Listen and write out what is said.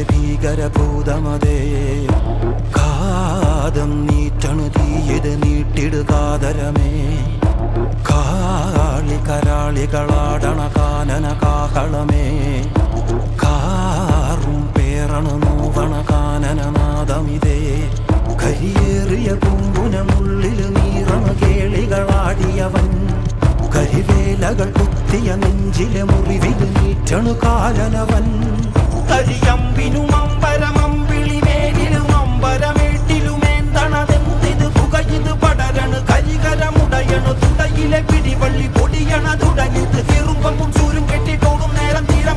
ഭീകരഭൂതമതേ കാതം നീറ്റണു തീയത് നീട്ടിടുകാതരമേ കാളി കരാളികളാടണ കാനന കാഹളമേ കാറും പേറണു നോവണ കാനനനാദമിതേ കരിയേറിയ പൂമ്പുനമുള്ളില് നീറണ കേളികളാടിയവൻ കരിവേലകൾ കുത്തിയ നെഞ്ചിലെ മുറിവില് നീറ്റണു കാലനവൻ കരിയമ്പിനും അമ്പരമമ്പിളിമേലിലും അമ്പരമേട്ടിലുമേന്തണതെന്തിത് പുകയിത് പടരണു കരികരമുടയണു തുടയിലെ പിടിവള്ളി പൊടിയണ തുടങ്ങിത് ചെറുമ്പും ചൂരും കെട്ടിട്ടോടും നേരം തീരം